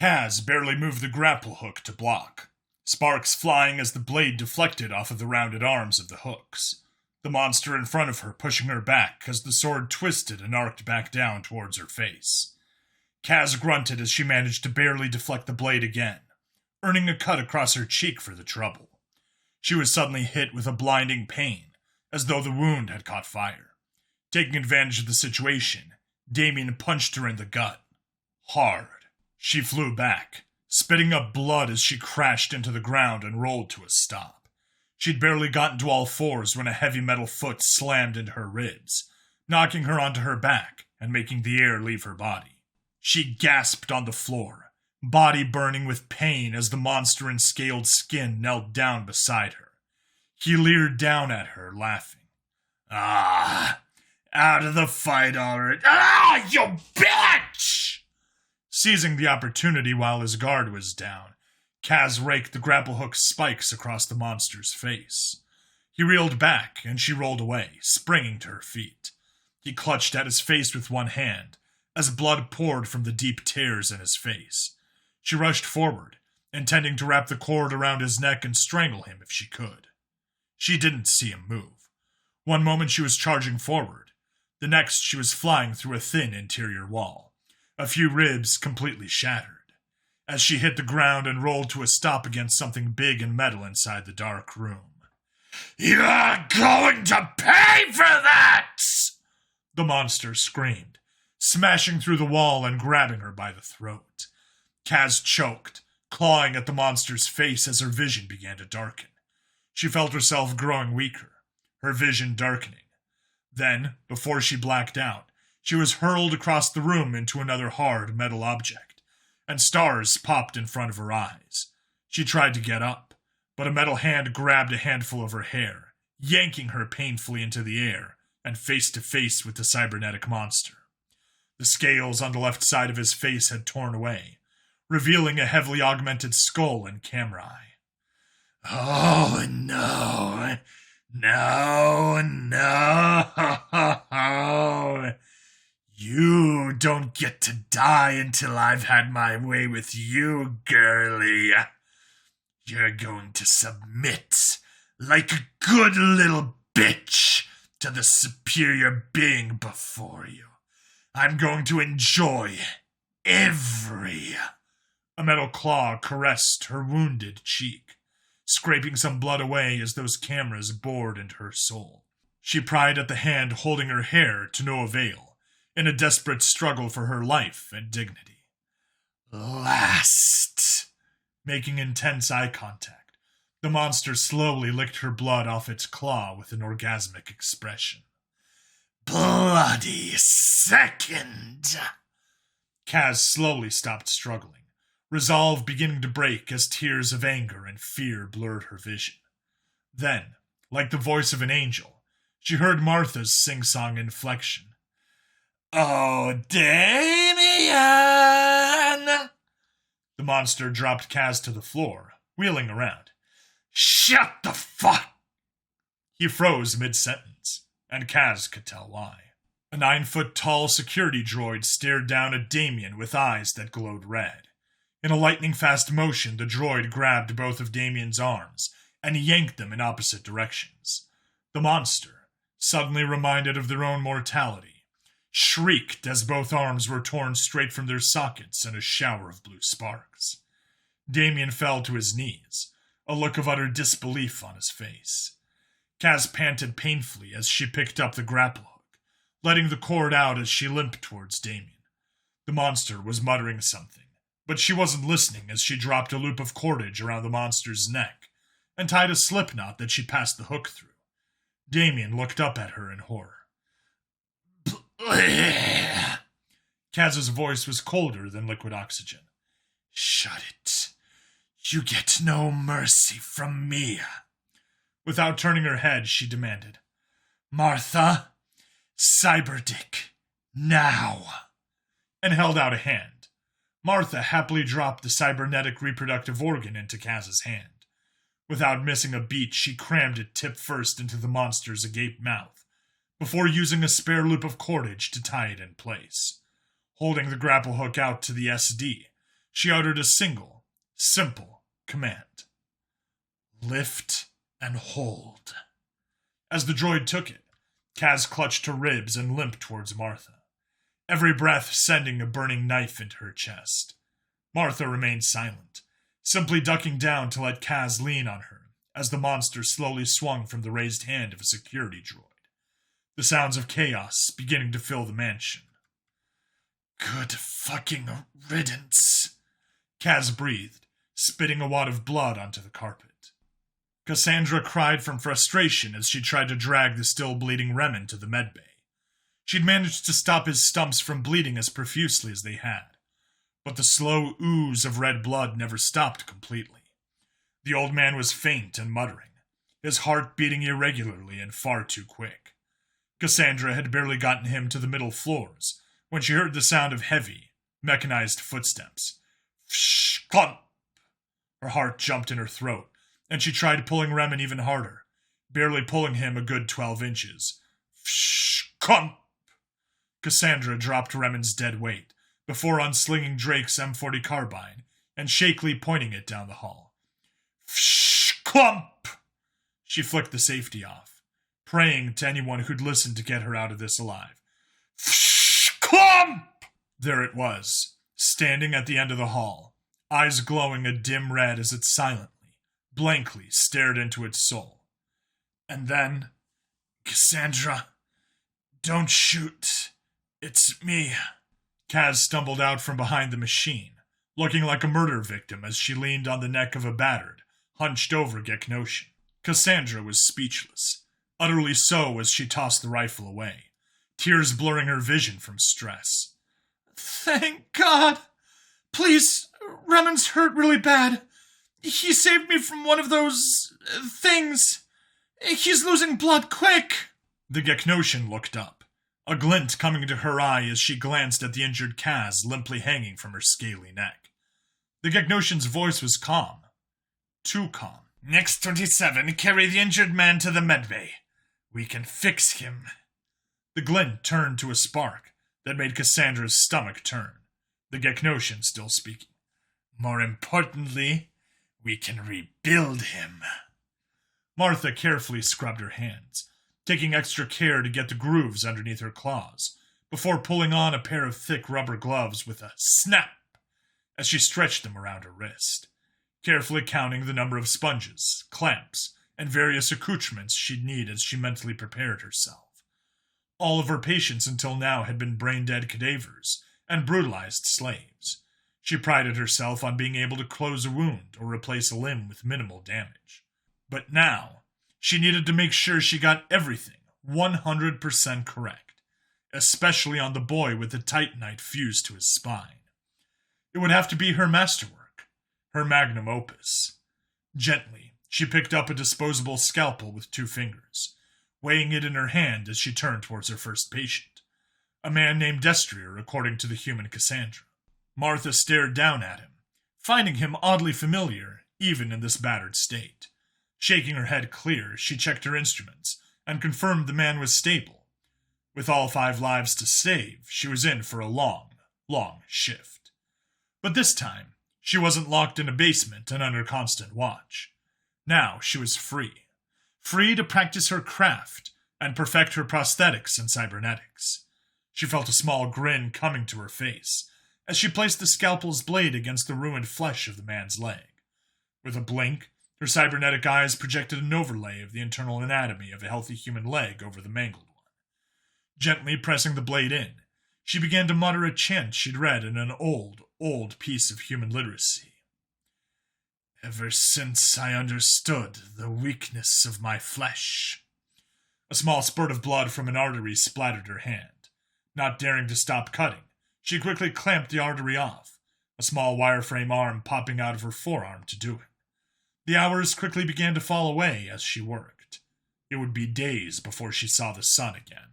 Kaz barely moved the grapple hook to block, sparks flying as the blade deflected off of the rounded arms of the hooks. The monster in front of her pushing her back as the sword twisted and arced back down towards her face. Kaz grunted as she managed to barely deflect the blade again, earning a cut across her cheek for the trouble. She was suddenly hit with a blinding pain, as though the wound had caught fire. Taking advantage of the situation, Damien punched her in the gut. Hard. She flew back, spitting up blood as she crashed into the ground and rolled to a stop. She'd barely gotten to all fours when a heavy metal foot slammed into her ribs, knocking her onto her back and making the air leave her body. She gasped on the floor, body burning with pain as the monster in scaled skin knelt down beside her. He leered down at her, laughing. "Ah, out of the fight already. Ah, you bitch!" Seizing the opportunity while his guard was down, Kaz raked the grapple hook's spikes across the monster's face. He reeled back, and she rolled away, springing to her feet. He clutched at his face with one hand, as blood poured from the deep tears in his face. She rushed forward, intending to wrap the cord around his neck and strangle him if she could. She didn't see him move. One moment she was charging forward. The next she was flying through a thin interior wall, a few ribs completely shattered. As she hit the ground and rolled to a stop against something big and metal inside the dark room. "You're going to pay for that!" the monster screamed, smashing through the wall and grabbing her by the throat. Kaz choked, clawing at the monster's face as her vision began to darken. She felt herself growing weaker, her vision darkening. Then, before she blacked out, she was hurled across the room into another hard metal object, and stars popped in front of her eyes. She tried to get up, but a metal hand grabbed a handful of her hair, yanking her painfully into the air and face to face with the cybernetic monster. The scales on the left side of his face had torn away, revealing a heavily augmented skull and camera eye. "Oh, no. No, no. You don't get to die until I've had my way with you, girlie. You're going to submit like a good little bitch to the superior being before you. I'm going to enjoy every..." A metal claw caressed her wounded cheek, scraping some blood away as those cameras bored into her soul. She pried at the hand holding her hair to no avail, in a desperate struggle for her life and dignity. "Last." Making intense eye contact, the monster slowly licked her blood off its claw with an orgasmic expression. "Bloody second." Kaz slowly stopped struggling, resolve beginning to break as tears of anger and fear blurred her vision. Then, like the voice of an angel, she heard Martha's sing-song inflection. "Oh, Damien!" The monster dropped Kaz to the floor, wheeling around. "Shut the fuck!" He froze mid-sentence, and Kaz could tell why. A 9-foot-tall security droid stared down at Damien with eyes that glowed red. In a lightning-fast motion, the droid grabbed both of Damien's arms and yanked them in opposite directions. The monster, suddenly reminded of their own mortality, shrieked as both arms were torn straight from their sockets in a shower of blue sparks. Damien fell to his knees, a look of utter disbelief on his face. Kaz panted painfully as she picked up the grapple hook, letting the cord out as she limped towards Damien. The monster was muttering something, but she wasn't listening as she dropped a loop of cordage around the monster's neck and tied a slip knot that she passed the hook through. Damien looked up at her in horror. Kaz's voice was colder than liquid oxygen. "Shut it. You get no mercy from me." Without turning her head, she demanded, "Martha, Cyberdick, now," and held out a hand. Martha happily dropped the cybernetic reproductive organ into Kaz's hand. Without missing a beat, she crammed it tip first into the monster's agape mouth, before using a spare loop of cordage to tie it in place. Holding the grapple hook out to the SD, she uttered a single, simple command. Lift and hold. As the droid took it, Kaz clutched her ribs and limped towards Martha, every breath sending a burning knife into her chest. Martha remained silent, simply ducking down to let Kaz lean on her as the monster slowly swung from the raised hand of a security droid, the sounds of chaos beginning to fill the mansion. Good fucking riddance, Kaz breathed, spitting a wad of blood onto the carpet. Cassandra cried from frustration as she tried to drag the still bleeding Remen to the medbay. She'd managed to stop his stumps from bleeding as profusely as they had, but the slow ooze of red blood never stopped completely. The old man was faint and muttering, his heart beating irregularly and far too quick. Cassandra had barely gotten him to the middle floors when she heard the sound of heavy, mechanized footsteps. Fsh! Clump! Her heart jumped in her throat, and she tried pulling Remen even harder, barely pulling him a good 12 inches. Fsh! Clump! Cassandra dropped Remen's dead weight before unslinging Drake's M40 carbine and shakily pointing it down the hall. Fsh! Clump! She flicked the safety off, praying to anyone who'd listen to get her out of this alive. Fsh! Clump! There it was, standing at the end of the hall, eyes glowing a dim red as it silently, blankly stared into its soul. And then, Cassandra, don't shoot. It's me. Kaz stumbled out from behind the machine, looking like a murder victim as she leaned on the neck of a battered, hunched-over Geknosion. Cassandra was speechless, utterly so as she tossed the rifle away, tears blurring her vision from stress. Thank God! Please, Remen's hurt really bad. He saved me from one of those things. He's losing blood quick. The Geknosion looked up, a glint coming to her eye as she glanced at the injured Kaz limply hanging from her scaly neck. The Geknosion's voice was calm. Too calm. Next 27, carry the injured man to the medbay. We can fix him. The glint turned to a spark that made Cassandra's stomach turn, the Geknosion still speaking. More importantly, we can rebuild him. Martha carefully scrubbed her hands, taking extra care to get the grooves underneath her claws, before pulling on a pair of thick rubber gloves with a snap as she stretched them around her wrist, carefully counting the number of sponges, clamps, and various accoutrements she'd need as she mentally prepared herself. All of her patients until now had been brain-dead cadavers and brutalized slaves. She prided herself on being able to close a wound or replace a limb with minimal damage. But now, she needed to make sure she got everything 100% correct, especially on the boy with the titanite fused to his spine. It would have to be her masterwork, her magnum opus. Gently, she picked up a disposable scalpel with 2 fingers, weighing it in her hand as she turned towards her first patient, a man named Destrier, according to the human Cassandra. Martha stared down at him, finding him oddly familiar, even in this battered state. Shaking her head clear, she checked her instruments and confirmed the man was stable. With all 5 lives to save, she was in for a long, long shift. But this time, she wasn't locked in a basement and under constant watch. Now she was free. Free to practice her craft and perfect her prosthetics and cybernetics. She felt a small grin coming to her face as she placed the scalpel's blade against the ruined flesh of the man's leg. With a blink, her cybernetic eyes projected an overlay of the internal anatomy of a healthy human leg over the mangled one. Gently pressing the blade in, she began to mutter a chant she'd read in an old piece of human literacy. Ever since I understood the weakness of my flesh. A small spurt of blood from an artery splattered her hand. Not daring to stop cutting, she quickly clamped the artery off, a small wireframe arm popping out of her forearm to do it. The hours quickly began to fall away as she worked. It would be days before she saw the sun again.